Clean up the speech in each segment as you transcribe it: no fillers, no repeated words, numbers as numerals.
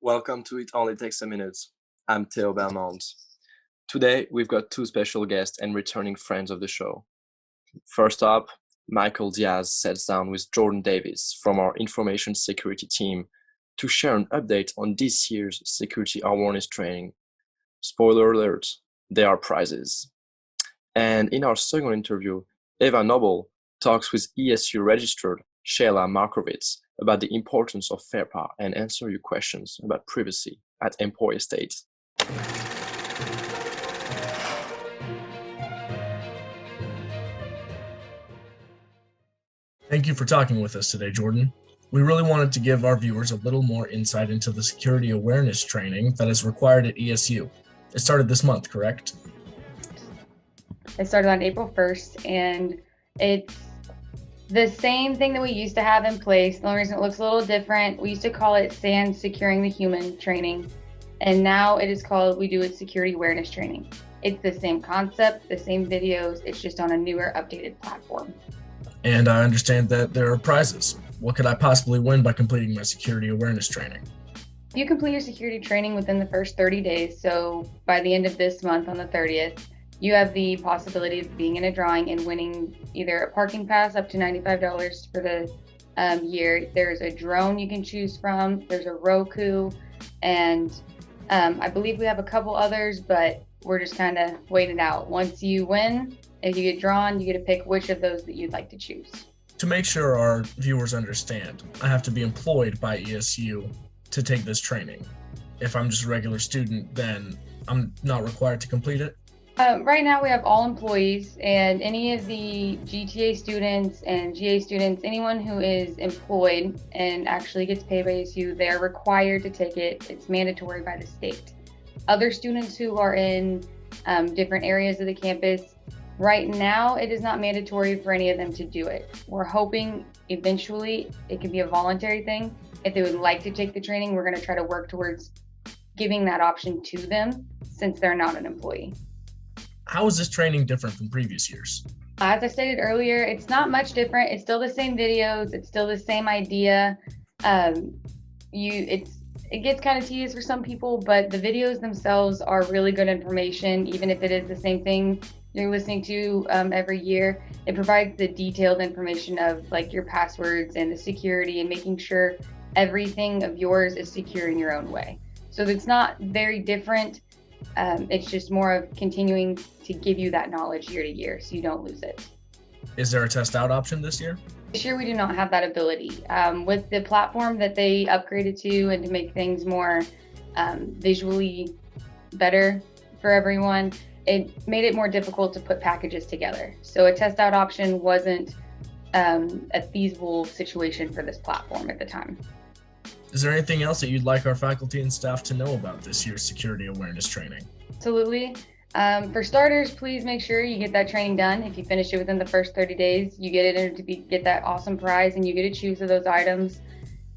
Welcome to It Only Takes a Minute. I'm Theo Belmont. Today, we've got two special guests and returning friends of the show. First up, Michael Diaz sits down with Jordan Davis from our information security team to share an update on this year's security awareness training. Spoiler alert, there are prizes. And in our second interview, Eva Noble talks with ESU registered Sheila Markovits about the importance of FERPA and answer your questions about privacy at Emporia State. Thank you for talking with us today, Jordan. We really wanted to give our viewers a little more insight into the security awareness training that is required at ESU. It started this month, correct? It started on April 1st, and it's the same thing that we used to have in place. The only reason it looks a little different, we used to call it SANS Securing the Human training, and now it is called We Do It Security Awareness Training. It's the same concept, the same videos, it's just on a newer, updated platform. And I understand that there are prizes. What could I possibly win by completing my security awareness training? If you complete your security training within the first 30 days, so by the end of this month on the 30th, you have the possibility of being in a drawing and winning either a parking pass up to $95 for the year. There's a drone you can choose from. There's a Roku, and I believe we have a couple others, but we're just kind of waiting out. Once you win, if you get drawn, you get to pick which of those that you'd like to choose. To make sure our viewers understand, I have to be employed by ESU to take this training. If I'm just a regular student, then I'm not required to complete it? Right now we have all employees, and any of the GTA students and GA students, anyone who is employed and actually gets paid by ESU, they're required to take it. It's mandatory by the state. Other students who are in different areas of the campus, right now it is not mandatory for any of them to do it. We're hoping eventually it can be a voluntary thing. If they would like to take the training, we're going to try to work towards giving that option to them since they're not an employee. How is this training different from previous years? As I stated earlier, it's not much different. It's still the same videos. It's still the same idea. It gets kind of tedious for some people, but the videos themselves are really good information, even if it is the same thing you're listening to every year. It provides the detailed information of like your passwords and the security and making sure everything of yours is secure in your own way. So it's not very different. It's just more of continuing to give you that knowledge year to year so you don't lose it. Is there a test out option this year? This year we do not have that ability. With the platform that they upgraded to and to make things more visually better for everyone, it made it more difficult to put packages together. So a test out option wasn't a feasible situation for this platform at the time. Is there anything else that you'd like our faculty and staff to know about this year's security awareness training? Absolutely. For starters, please make sure you get that training done. If you finish it within the first 30 days, you get it to get that awesome prize and you get to choose of those items.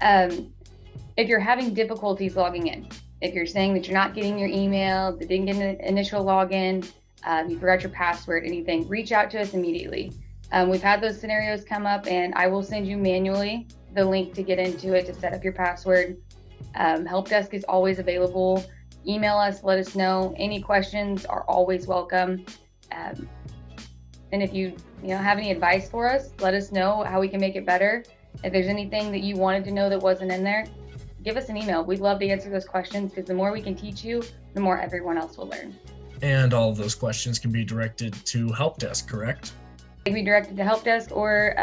If you're having difficulties logging in, if you're saying that you're not getting your email, that didn't get an initial login, you forgot your password, anything, reach out to us immediately. We've had those scenarios come up, and I will send you manually the link to get into it to set up your password. Help desk is always available. Email us, let us know. Any questions are always welcome. And if you have any advice for us, let us know how we can make it better. If there's anything that you wanted to know that wasn't in there, give us an email. We'd love to answer those questions because the more we can teach you, the more everyone else will learn. And all of those questions can be directed to help desk, correct? They can be directed to help desk or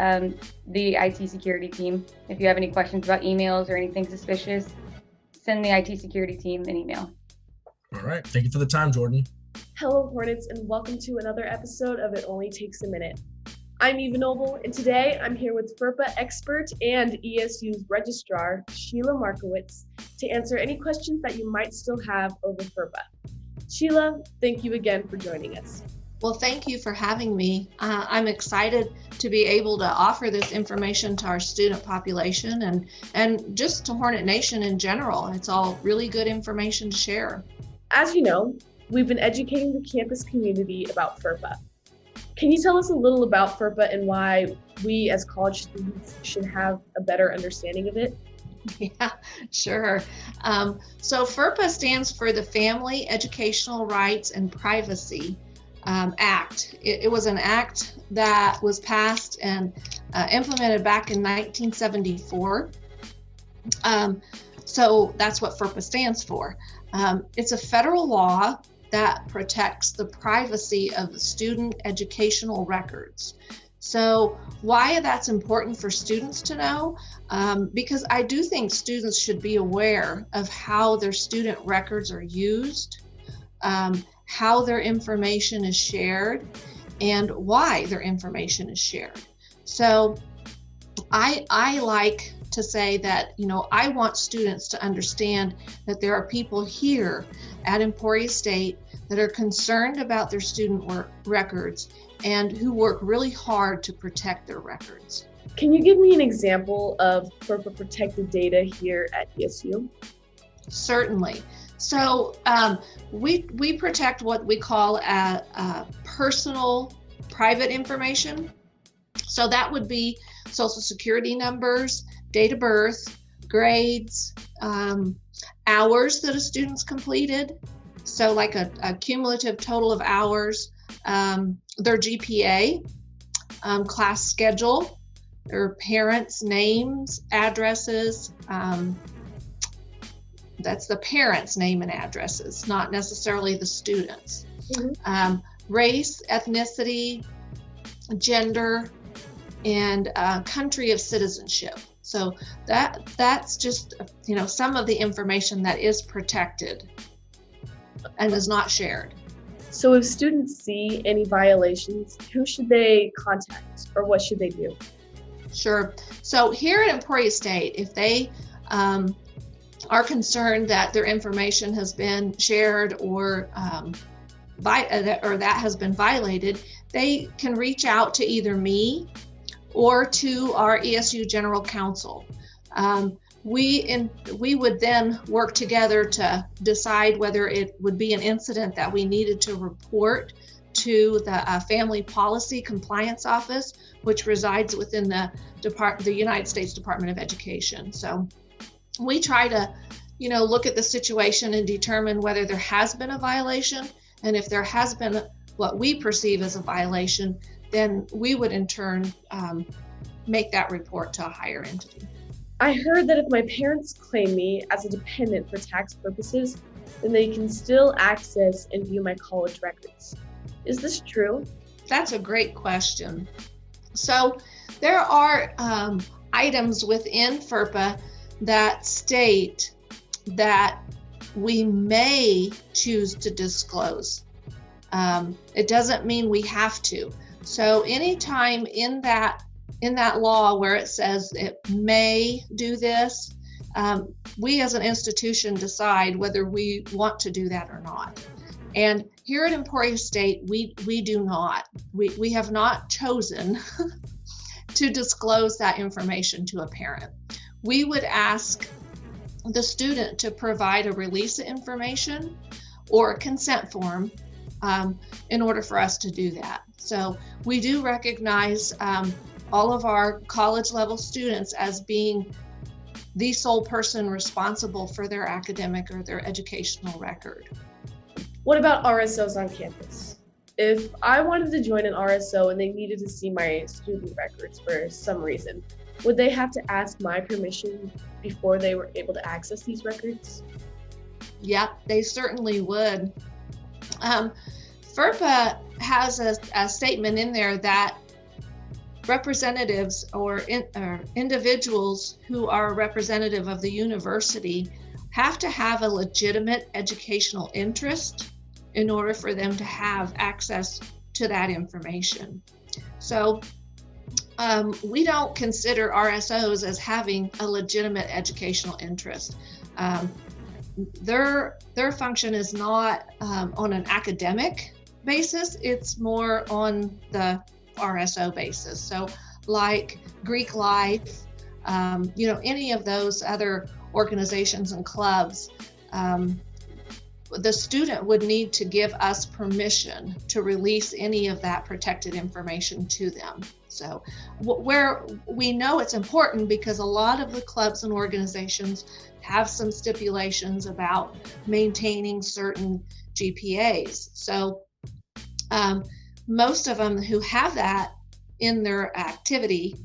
the IT security team. If you have any questions about emails or anything suspicious, send the IT security team an email. All right. Thank you for the time, Jordan. Hello, Hornets, and welcome to another episode of It Only Takes a Minute. I'm Eva Noble, and today I'm here with FERPA expert and ESU's registrar, Sheila Markowitz, to answer any questions that you might still have over FERPA. Sheila, thank you again for joining us. Well, thank you for having me. I'm excited to be able to offer this information to our student population and just to Hornet Nation in general. It's all really good information to share. As you know, we've been educating the campus community about FERPA. Can you tell us a little about FERPA and why we as college students should have a better understanding of it? Yeah, sure. So FERPA stands for the Family Educational Rights and Privacy Act. It was an act that was passed and implemented back in 1974. So that's what FERPA stands for. It's a federal law that protects the privacy of student educational records. So why that's important for students to know? Because I do think students should be aware of how their student records are used, how their information is shared, and why their information is shared. So I like to say that, I want students to understand that there are people here at Emporia State that are concerned about their student records and who work really hard to protect their records. Can you give me an example of FERPA protected data here at ESU? Certainly. So we protect what we call a personal private information. So that would be social security numbers, date of birth, grades, hours that a student's completed. So like a cumulative total of hours, their GPA, class schedule, their parents' names, addresses. That's the parents' name and addresses, not necessarily the students. Mm-hmm. Race, ethnicity, gender, and country of citizenship. So that's just some of the information that is protected and is not shared. So if students see any violations, who should they contact or what should they do? Sure. So here at Emporia State, if they are concerned that their information has been shared or that has been violated, they can reach out to either me or to our ESU General Counsel. We would then work together to decide whether it would be an incident that we needed to report to the Family Policy Compliance Office, which resides within the United States Department of Education. So we try to, look at the situation and determine whether there has been a violation, and if there has been what we perceive as a violation, then we would in turn make that report to a higher entity. I heard that if my parents claim me as a dependent for tax purposes, then they can still access and view my college records. Is this true? That's a great question. So there are items within FERPA that state that we may choose to disclose. It doesn't mean we have to. So anytime in that law where it says it may do this, we as an institution decide whether we want to do that or not. And here at Emporia State, we do not. We have not chosen to disclose that information to a parent. We would ask the student to provide a release of information or a consent form in order for us to do that. So we do recognize all of our college level students as being the sole person responsible for their academic or their educational record. What about RSOs on campus? If I wanted to join an RSO and they needed to see my student records for some reason, would they have to ask my permission before they were able to access these records? Yep, they certainly would. FERPA has a statement in there that representatives or individuals who are representative of the university have to have a legitimate educational interest in order for them to have access to that information. So we don't consider RSOs as having a legitimate educational interest. Their function is not on an academic basis, it's more on the RSO basis. So like Greek Life, any of those other organizations and clubs, the student would need to give us permission to release any of that protected information to them. So where we know it's important because a lot of the clubs and organizations have some stipulations about maintaining certain GPAs. So most of them who have that in their activity,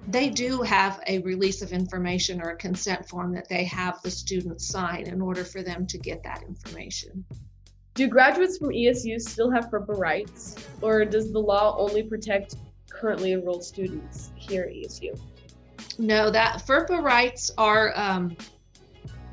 they do have a release of information or a consent form that they have the students sign in order for them to get that information. Do graduates from ESU still have FERPA rights, or does the law only protect currently enrolled students here at ESU? No, that FERPA rights are,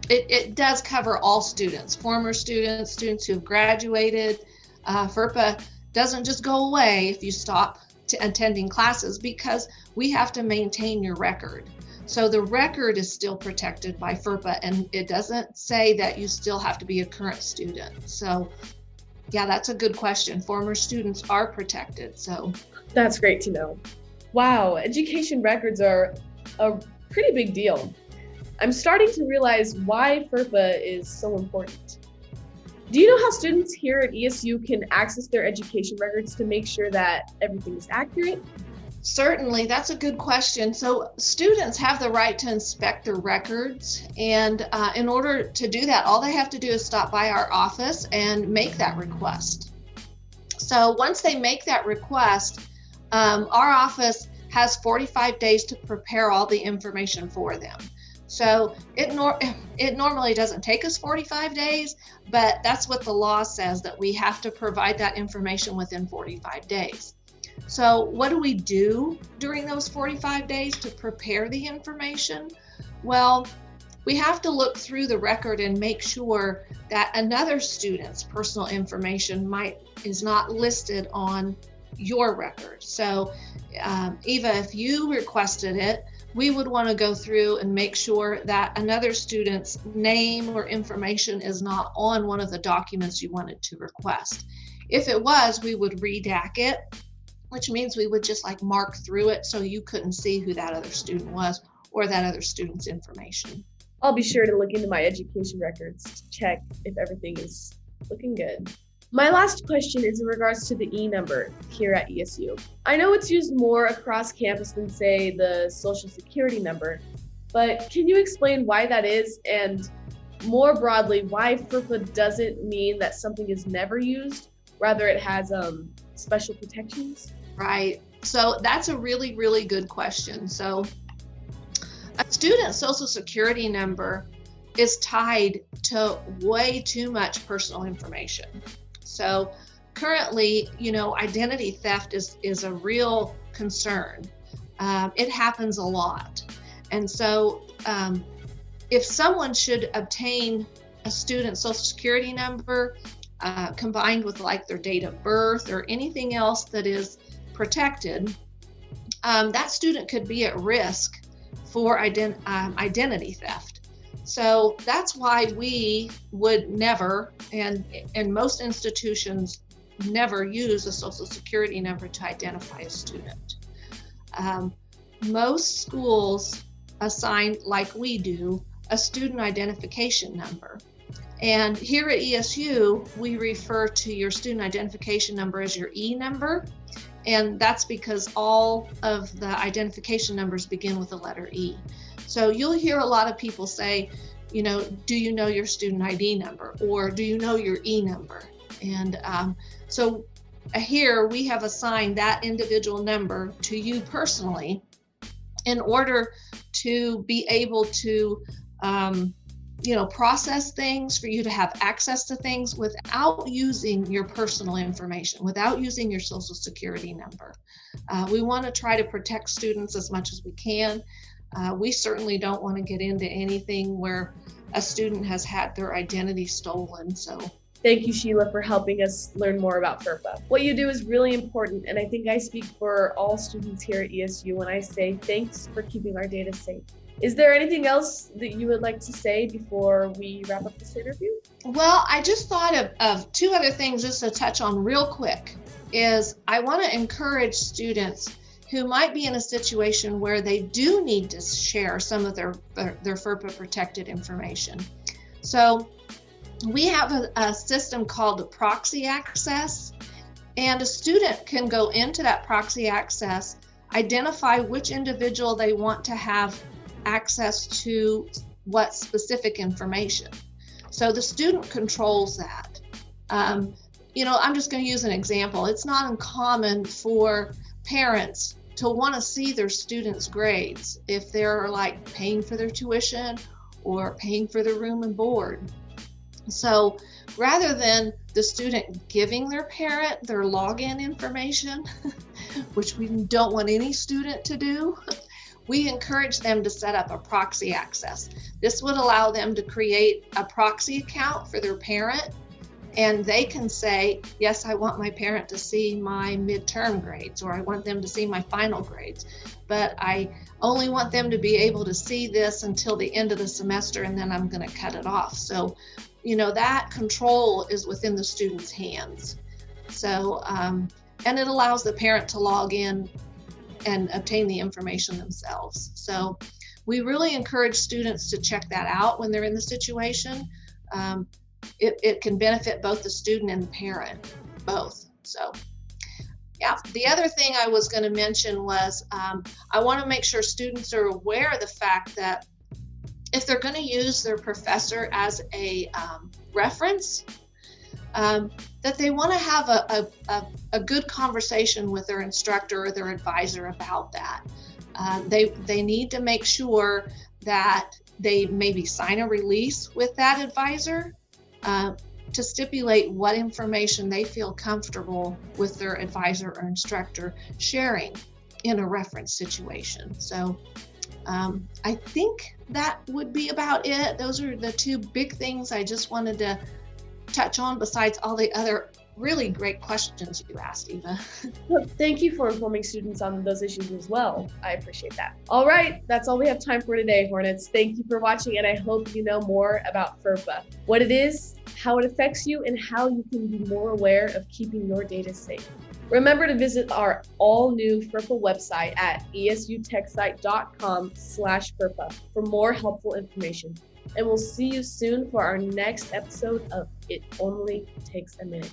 it does cover all students, former students, students who've graduated. FERPA doesn't just go away if you stop attending classes, because we have to maintain your record. So the record is still protected by FERPA, and it doesn't say that you still have to be a current student. So yeah, that's a good question. Former students are protected. So that's great to know. Wow, education records are a pretty big deal. I'm starting to realize why FERPA is so important. Do you know how students here at ESU can access their education records to make sure that everything is accurate? Certainly, that's a good question. So students have the right to inspect their records, and in order to do that, all they have to do is stop by our office and make that request. So once they make that request, our office has 45 days to prepare all the information for them. So it normally doesn't take us 45 days, but that's what the law says, that we have to provide that information within 45 days. So what do we do during those 45 days to prepare the information? Well, we have to look through the record and make sure that another student's personal information is not listed on your record. So Eva, if you requested it, we would want to go through and make sure that another student's name or information is not on one of the documents you wanted to request. If it was, we would redact it, which means we would just like mark through it so you couldn't see who that other student was or that other student's information. I'll be sure to look into my education records to check if everything is looking good. My last question is in regards to the E number here at ESU. I know it's used more across campus than, say, the Social Security number, but can you explain why that is, and more broadly, why FERPA doesn't mean that something is never used, rather it has special protections? Right. So that's a really, really good question. So a student's Social Security number is tied to way too much personal information. So currently, identity theft is a real concern. It happens a lot. And so if someone should obtain a student's Social Security number combined with like their date of birth or anything else that is protected, that student could be at risk for identity theft. So that's why we would never, and most institutions never, use a Social Security number to identify a student. Most schools assign, like we do, a student identification number. And here at ESU, we refer to your student identification number as your E number. And that's because all of the identification numbers begin with the letter E. So you'll hear a lot of people say, do you know your student ID number, or do you know your E number? And so here we have assigned that individual number to you personally in order to be able to process things, for you to have access to things without using your personal information, without using your Social Security number. We want to try to protect students as much as we can. We certainly don't want to get into anything where a student has had their identity stolen. So thank you, Sheila, for helping us learn more about FERPA. What you do is really important, and I think I speak for all students here at ESU when I say thanks for keeping our data safe. Is there anything else that you would like to say before we wrap up this interview? Well, I just thought of two other things just to touch on real quick. Is I want to encourage students who might be in a situation where they do need to share some of their FERPA protected information. So we have a system called the proxy access, And a student can go into that proxy access, identify which individual they want to have access to what specific information. So the student controls that. I'm just going to use an example. It's not uncommon for parents to want to see their students' grades if they're like paying for their tuition or paying for their room and board. So rather than the student giving their parent their login information, which we don't want any student to do, we encourage them to set up a proxy access. This would allow them to create a proxy account for their parent, and they can say, yes, I want my parent to see my midterm grades, or I want them to see my final grades, but I only want them to be able to see this until the end of the semester, and then I'm going to cut it off. So, that control is within the student's hands. So, and it allows the parent to log in and obtain the information themselves. So we really encourage students to check that out when they're in the situation. It can benefit both the student and the parent, both. So yeah, the other thing I was going to mention was I want to make sure students are aware of the fact that if they're going to use their professor as a reference, that they want to have a good conversation with their instructor or their advisor about that. They need to make sure that they maybe sign a release with that advisor to stipulate what information they feel comfortable with their advisor or instructor sharing in a reference situation. So I think that would be about it. Those are the two big things I just wanted to touch on, besides all the other really great questions you asked, Eva. Well, thank you for informing students on those issues as well. I appreciate that. All right, that's all we have time for today, Hornets. Thank you for watching, and I hope you know more about FERPA, what it is, how it affects you, and how you can be more aware of keeping your data safe. Remember to visit our all-new FERPA website at esutechsite.com/FERPA for more helpful information. And we'll see you soon for our next episode of It Only Takes a Minute.